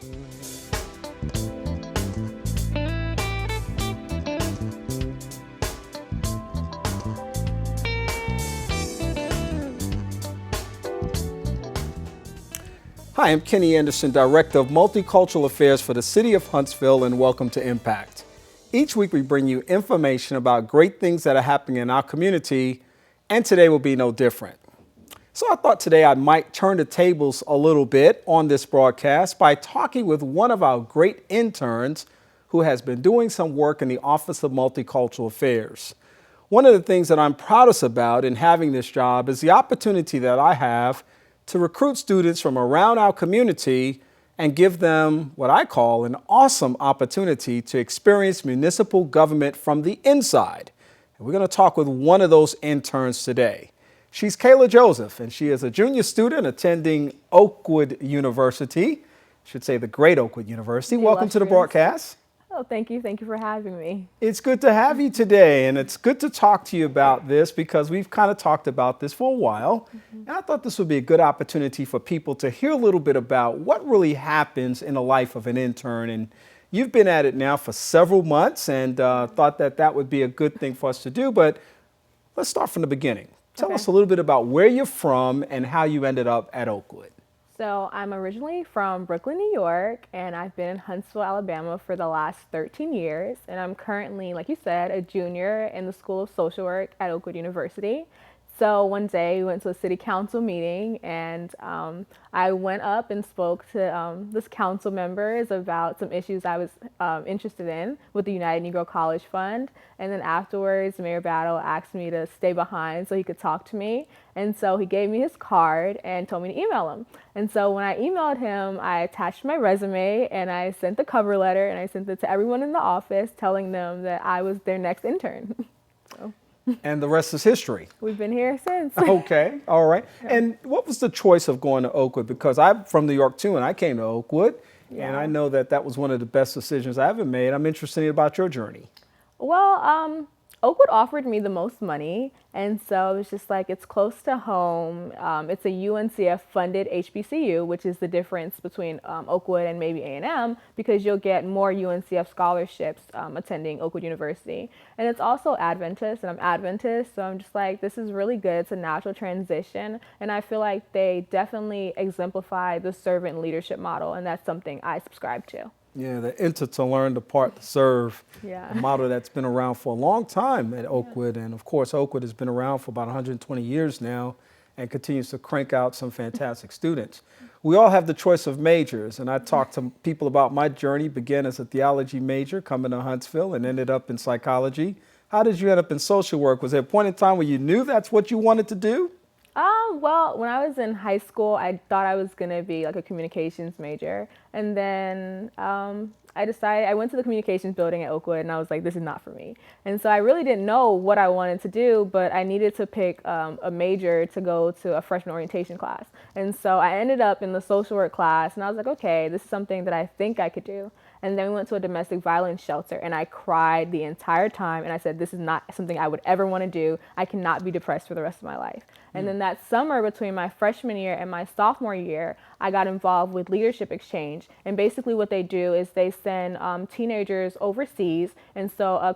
Hi, I'm Kenny Anderson, Director of Multicultural Affairs for the City of Huntsville, and welcome to Impact. Each week we bring you information about great things that are happening in our community, and today will be no different. So I thought today I might turn the tables a little bit on this broadcast by talking with one of our great interns who has been doing some work in the Office of Multicultural Affairs. One of the things that I'm proudest about in having this job is the opportunity that I have to recruit students from around our community and give them what I call an awesome opportunity to experience municipal government from the inside. And we're going to talk with one of those interns today. She's Kaylah Joseph, and she is a junior student attending Oakwood University. I should say the great Oakwood University. Welcome to the broadcast. Oh, thank you. Thank you for having me. It's good to have you today, and it's good to talk to you about this because we've kind of talked about this for a while. And I thought this would be a good opportunity for people to hear a little bit about what really happens in the life of an intern. And you've been at it now for several months and thought that that would be a good thing for us to do. But let's start from the beginning. Tell us a little bit about where you're from and how you ended up at Oakwood. So I'm originally from Brooklyn, New York, and I've been in Huntsville, Alabama for the last 13 years. And I'm currently, like you said, a junior in the School of Social Work at Oakwood University. So one day we went to a city council meeting, and I went up and spoke to this council members about some issues I was interested in with the United Negro College Fund. And then afterwards, Mayor Battle asked me to stay behind so he could talk to me. And so he gave me his card and told me to email him. And so when I emailed him, I attached my resume and I sent the cover letter and I sent it to everyone in the office telling them that I was their next intern. So. And the rest is history. We've been here since. Okay, all right. Yeah. And what was the choice of going to Oakwood? Because I'm from New York too, and I came to Oakwood, and I know that that was one of the best decisions I ever made. I'm interested about your journey. Well, Oakwood offered me the most money, and so it was just like, it's close to home. It's a UNCF-funded HBCU, which is the difference between Oakwood and maybe A&M, because you'll get more UNCF scholarships attending Oakwood University. And it's also Adventist, and I'm Adventist, so I'm just like, this is really good. It's a natural transition, and I feel like they definitely exemplify the servant leadership model, and that's something I subscribe to. Yeah, the enter to learn, the part to serve, a model that's been around for a long time at Oakwood. And of course, Oakwood has been around for about 120 years now and continues to crank out some fantastic students. We all have the choice of majors, and I talked to people about my journey, began as a theology major coming to Huntsville and ended up in psychology. How did you end up in social work? Was there a point in time where you knew that's what you wanted to do? Well, when I was in high school, I thought I was going to be like a communications major. And then I went to the communications building at Oakwood, and I was like, this is not for me. And so I really didn't know what I wanted to do, but I needed to pick a major to go to a freshman orientation class. And so I ended up in the social work class, and I was like, okay, this is something that I think I could do. And then we went to a domestic violence shelter, and I cried the entire time. And I said, this is not something I would ever want to do. I cannot be depressed for the rest of my life. And then that summer between my freshman year and my sophomore year, I got involved with Leadership Exchange. And basically what they do is they send teenagers overseas. And so a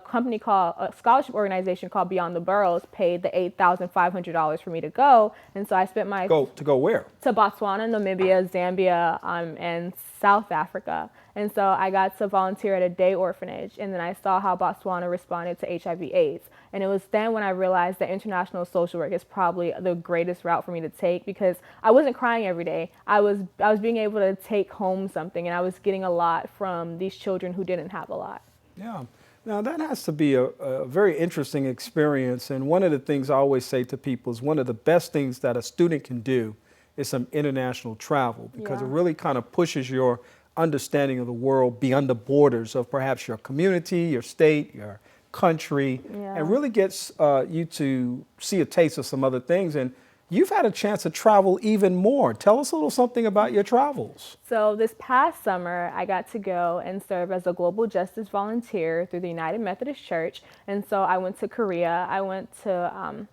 scholarship organization called Beyond the Boroughs paid the $8,500 for me to go. And so I spent my... To go where? To Botswana, Namibia, Zambia, and South Africa. And so I got to volunteer at a day orphanage, and then I saw how Botswana responded to HIV/AIDS. And it was then when I realized that international social work is probably the greatest route for me to take, because I wasn't crying every day. I was being able to take home something, and I was getting a lot from these children who didn't have a lot. Yeah. Now that has to be a very interesting experience. And one of the things I always say to people is one of the best things that a student can do is some international travel, because it really kind of pushes your understanding of the world beyond the borders of perhaps your community, your state, your country, and really gets you to see a taste of some other things. And you've had a chance to travel even more. Tell us a little something about your travels. So this past summer, I got to go and serve as a global justice volunteer through the United Methodist Church. And so I went to Korea. I went to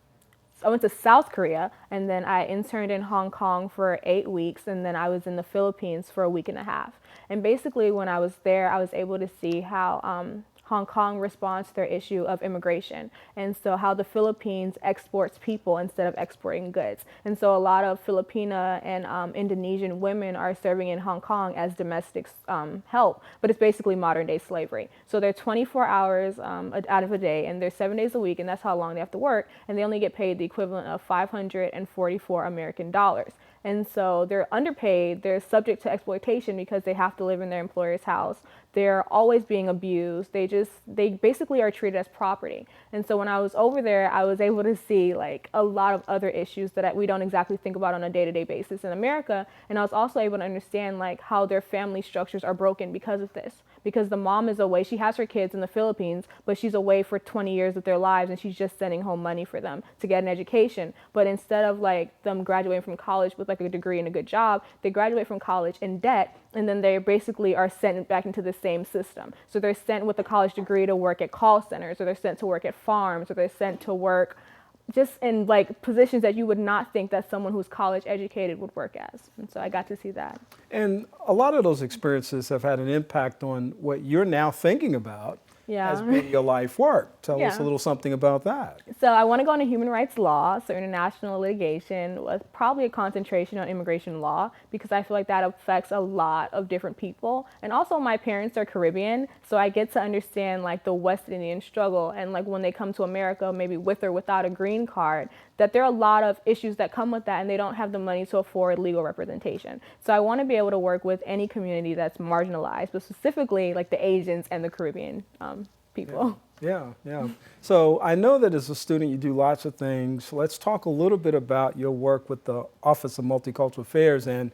I went to South Korea, and then I interned in Hong Kong for 8 weeks, and then I was in the Philippines for a week and a half. And basically, when I was there, I was able to see how Hong Kong responds to their issue of immigration, and so how the Philippines exports people instead of exporting goods. And so a lot of Filipina and Indonesian women are serving in Hong Kong as domestic help, but it's basically modern day slavery. So they're 24 hours out of a day, and they're 7 days a week, and that's how long they have to work, and they only get paid the equivalent of 544 American dollars. And so they're underpaid, they're subject to exploitation because they have to live in their employer's house. They're always being abused. They basically are treated as property. And so when I was over there, I was able to see like a lot of other issues that we don't exactly think about on a day-to-day basis in America. And I was also able to understand like how their family structures are broken because of this. Because the mom is away, she has her kids in the Philippines, but she's away for 20 years of their lives, and she's just sending home money for them to get an education. But instead of like them graduating from college with like a degree and a good job, they graduate from college in debt, and then they basically are sent back into the same system. So they're sent with a college degree to work at call centers, or they're sent to work at farms, or they're sent to work just in like positions that you would not think that someone who's college educated would work as. And so I got to see that. And a lot of those experiences have had an impact on what you're now thinking about as being your life work. Tell us a little something about that. So I want to go into human rights law, so international litigation, with probably a concentration on immigration law, because I feel like that affects a lot of different people. And also my parents are Caribbean, so I get to understand like the West Indian struggle, and like when they come to America, maybe with or without a green card, that there are a lot of issues that come with that, and they don't have the money to afford legal representation. So I want to be able to work with any community that's marginalized, but specifically like the Asians and the Caribbean people. Yeah. So I know that as a student you do lots of things. Let's talk a little bit about your work with the Office of Multicultural Affairs. And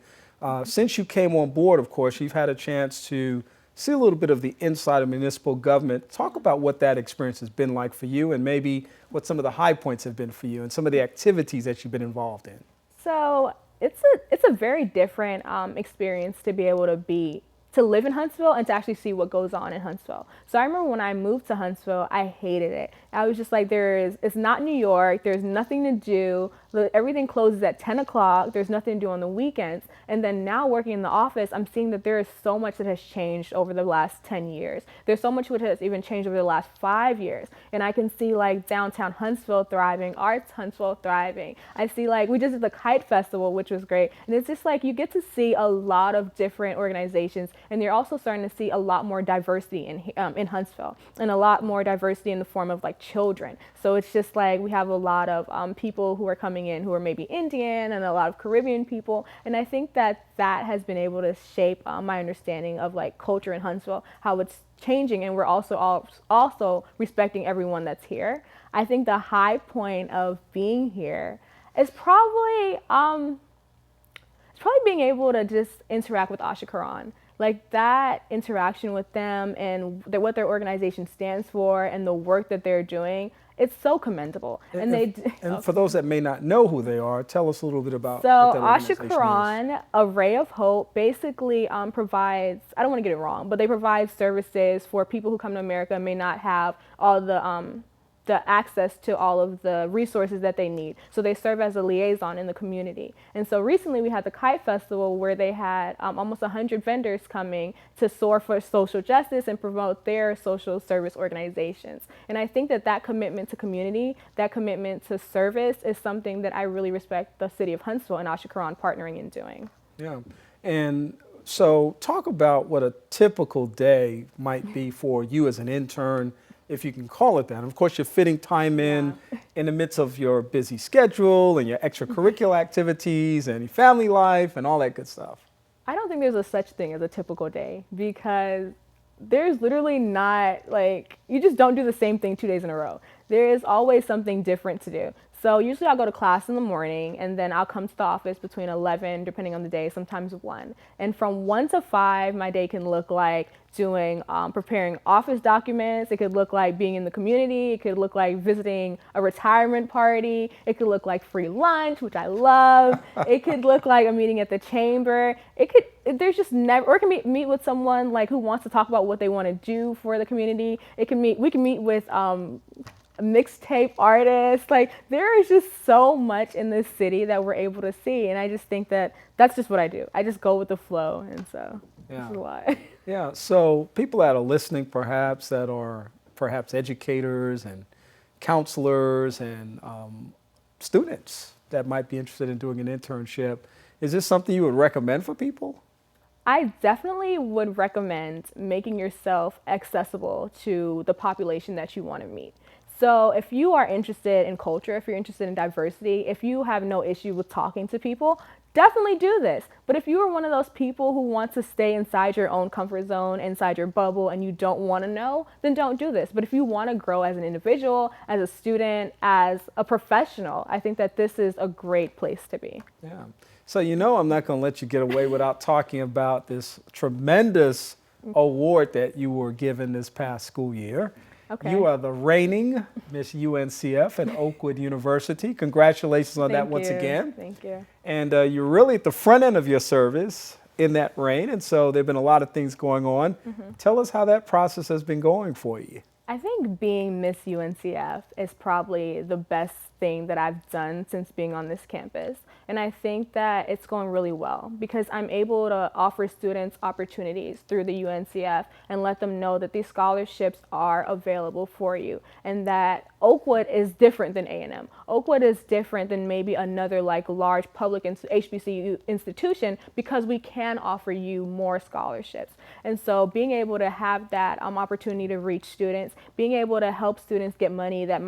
since you came on board, of course, you've had a chance to see a little bit of the inside of municipal government. Talk about what that experience has been like for you, and maybe what some of the high points have been for you, and some of the activities that you've been involved in. So it's a very different experience to be able to live in Huntsville and to actually see what goes on in Huntsville. So I remember when I moved to Huntsville, I hated it. I was just like, it's not New York, there's nothing to do, everything closes at 10 o'clock, there's nothing to do on the weekends. And then now working in the office, I'm seeing that there is so much that has changed over the last 10 years. There's so much that has even changed over the last 5 years. And I can see like downtown Huntsville thriving, Arts Huntsville thriving. I see like, we just did the Kite Festival, which was great. And it's just like, you get to see a lot of different organizations, and you're also starting to see a lot more diversity in Huntsville, and a lot more diversity in the form of like children. So it's just like we have a lot of people who are coming in who are maybe Indian, and a lot of Caribbean people. And I think that has been able to shape my understanding of like culture in Huntsville, how it's changing, and we're also respecting everyone that's here. I think the high point of being here is probably being able to just interact with Asha Karan. Like that interaction with them and what their organization stands for and the work that they're doing, it's so commendable. And for those that may not know who they are, tell us a little bit about so what that Asha organization Karan, a Ray of Hope, basically provides, I don't want to get it wrong, but they provide services for people who come to America and may not have all the access to all of the resources that they need. So they serve as a liaison in the community. And so recently we had the Kite Festival, where they had almost 100 vendors coming to soar for social justice and promote their social service organizations. And I think that commitment to community, that commitment to service, is something that I really respect the city of Huntsville and Asha Karan partnering and doing. Yeah. And so talk about what a typical day might be for you as an intern, if you can call it that. And of course, you're fitting time in the midst of your busy schedule and your extracurricular activities and your family life and all that good stuff. I don't think there's a such thing as a typical day, because there's literally not, like, you just don't do the same thing 2 days in a row. There is always something different to do. So usually I'll go to class in the morning, and then I'll come to the office between 11, depending on the day, sometimes 1. And from 1 to 5, my day can look like preparing office documents. It could look like being in the community. It could look like visiting a retirement party. It could look like free lunch, which I love. It could look like a meeting at the chamber. There's just never, or it can meet with someone like who wants to talk about what they want to do for the community. We can meet with mixtape artists. Like there is just so much in this city that we're able to see. And I just think that that's just what I do. I just go with the flow. And so Yeah. this is why. Yeah. So people that are listening, perhaps that are perhaps educators and counselors and students that might be interested in doing an internship, is this something you would recommend for people? I definitely would recommend making yourself accessible to the population that you want to meet. So if you are interested in culture, if you're interested in diversity, if you have no issue with talking to people, definitely do this. But if you are one of those people who want to stay inside your own comfort zone, inside your bubble, and you don't want to know, then don't do this. But if you want to grow as an individual, as a student, as a professional, I think that this is a great place to be. Yeah. So I'm not going to let you get away without talking about this tremendous award that you were given this past school year. Okay. You are the reigning Miss UNCF at Oakwood University. Congratulations on that once again. Thank you. And you're really at the front end of your service in that reign, and so there have been a lot of things going on. Tell us how that process has been going for you. I think being Miss UNCF is probably the best thing that I've done since being on this campus. And I think that it's going really well because I'm able to offer students opportunities through the UNCF and let them know that these scholarships are available for you and that Oakwood is different than A&M. Oakwood is different than maybe another like large public HBCU institution because we can offer you more scholarships. And so being able to have that opportunity to reach students, being able to help students get money that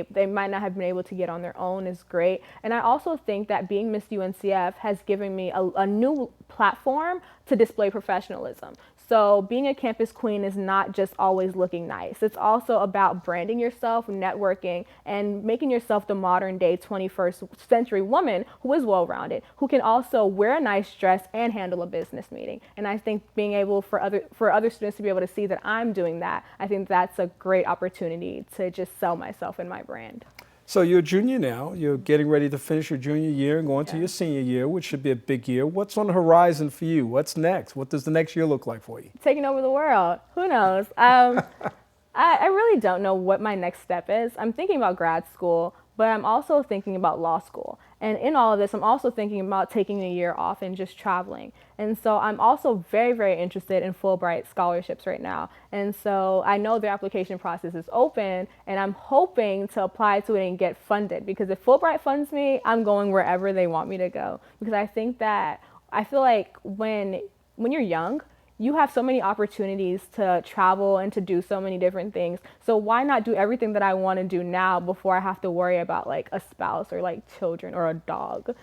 they might not have been able to get on their own is great. And I also think that being Miss UNCF has given me a new platform to display professionalism. So being a campus queen is not just always looking nice. It's also about branding yourself, networking, and making yourself the modern day 21st century woman who is well-rounded, who can also wear a nice dress and handle a business meeting. And I think being able for other students to be able to see that I'm doing that, I think that's a great opportunity to just sell myself and my brand. So you're a junior now. You're getting ready to finish your junior year and going to your senior year, which should be a big year. What's on the horizon for you? What's next? What does the next year look like for you? Taking over the world. Who knows? I really don't know what my next step is. I'm thinking about grad school, but I'm also thinking about law school. And in all of this, I'm also thinking about taking a year off and just traveling. And so I'm also very, very interested in Fulbright scholarships right now. And so I know the application process is open, and I'm hoping to apply to it and get funded. Because if Fulbright funds me, I'm going wherever they want me to go. Because I feel like when you're young, you have so many opportunities to travel and to do so many different things. So why not do everything that I want to do now before I have to worry about like a spouse or like children or a dog?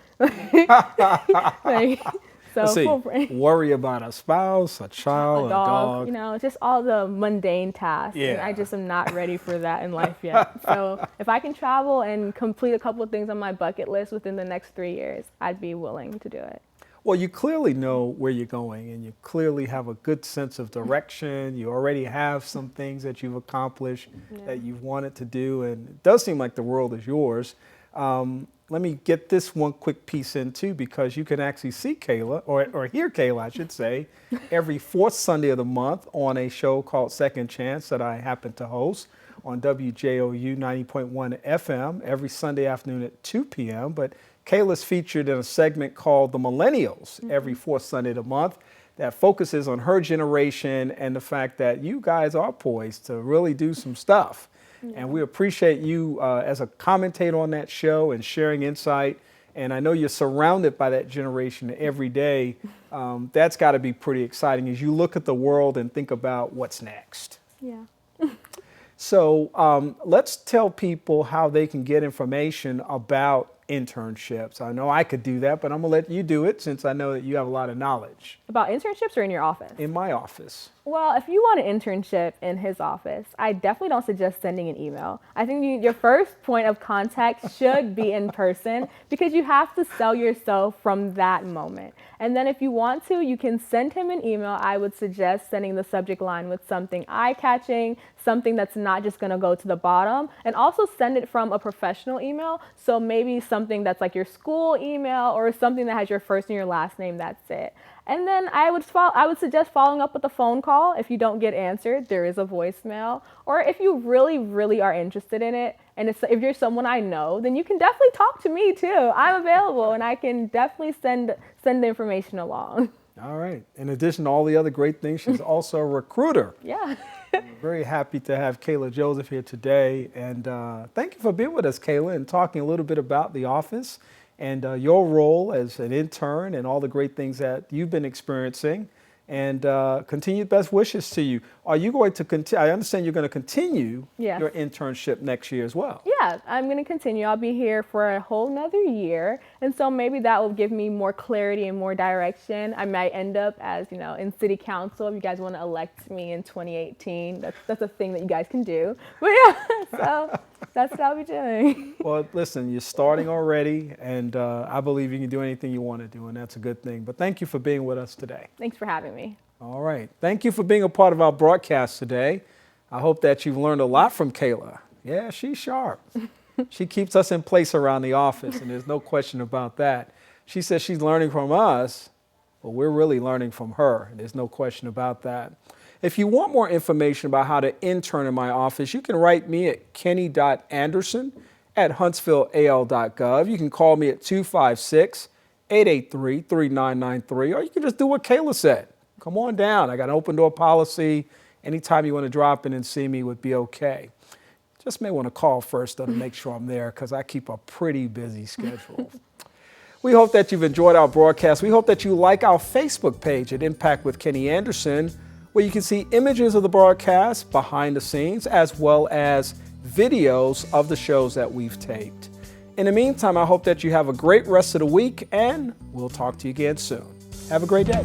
Worry about a spouse, a child, a dog. Just all the mundane tasks. Yeah. And I just am not ready for that in life yet. So if I can travel and complete a couple of things on my bucket list within the next 3 years, I'd be willing to do it. Well, you clearly know where you're going, and you clearly have a good sense of direction. You already have some things that you've accomplished that you've wanted to do, and it does seem like the world is yours. Let me get this one quick piece in too, because you can actually see Kaylah, or hear Kaylah, I should say, every fourth Sunday of the month on a show called Second Chance that I happen to host on WJOU 90.1 FM every Sunday afternoon at 2 p.m. But Kaylah's featured in a segment called The Millennials every fourth Sunday of the month that focuses on her generation and the fact that you guys are poised to really do some stuff. And we appreciate you as a commentator on that show and sharing insight. And I know you're surrounded by that generation every day. That's got to be pretty exciting as you look at the world and think about what's next. Yeah. So let's tell people how they can get information about internships. I know I could do that, but I'm going to let you do it since I know that you have a lot of knowledge. About internships or in your office? In my office. Well, if you want an internship in his office, I definitely don't suggest sending an email. I think your first point of contact should be in person because you have to sell yourself from that moment. And then if you want to, you can send him an email. I would suggest sending the subject line with something eye-catching, something that's not just going to go to the bottom, and also send it from a professional email. So maybe something that's like your school email or something that has your first and your last name, that's it. And then I would suggest following up with a phone call. If you don't get answered, there is a voicemail. Or if you really, really are interested in it, and if you're someone I know, then you can definitely talk to me too. I'm available, and I can definitely send the information along. All right. In addition to all the other great things, she's also a recruiter. Yeah. We're very happy to have Kaylah Joseph here today. And thank you for being with us, Kaylah, and talking a little bit about the office and your role as an intern and all the great things that you've been experiencing. And continued best wishes to you. Are you going to continue? I understand you're going to continue your internship next year as well. Yeah, I'm going to continue. I'll be here for a whole nother year. And so maybe that will give me more clarity and more direction. I might end up as, in city council if you guys want to elect me in 2018. That's a thing that you guys can do. But yeah, so that's what I'll be doing. Well, listen, you're starting already, and I believe you can do anything you want to do, and that's a good thing. But thank you for being with us today. Thanks for having me. All right. Thank you for being a part of our broadcast today. I hope that you've learned a lot from Kaylah. Yeah, she's sharp. She keeps us in place around the office, and there's no question about that. She says she's learning from us, but we're really learning from her, and there's no question about that. If you want more information about how to intern in my office, you can write me at kenny.anderson@huntsvilleal.gov. You can call me at 256-883-3993, or you can just do what Kaylah said. Come on down. I got an open door policy. Anytime you want to drop in and see me would be okay. Just may want to call first though to make sure I'm there because I keep a pretty busy schedule. We hope that you've enjoyed our broadcast. We hope that you like our Facebook page at Impact with Kenny Anderson, where you can see images of the broadcast, behind the scenes, as well as videos of the shows that we've taped. In the meantime, I hope that you have a great rest of the week, and we'll talk to you again soon. Have a great day.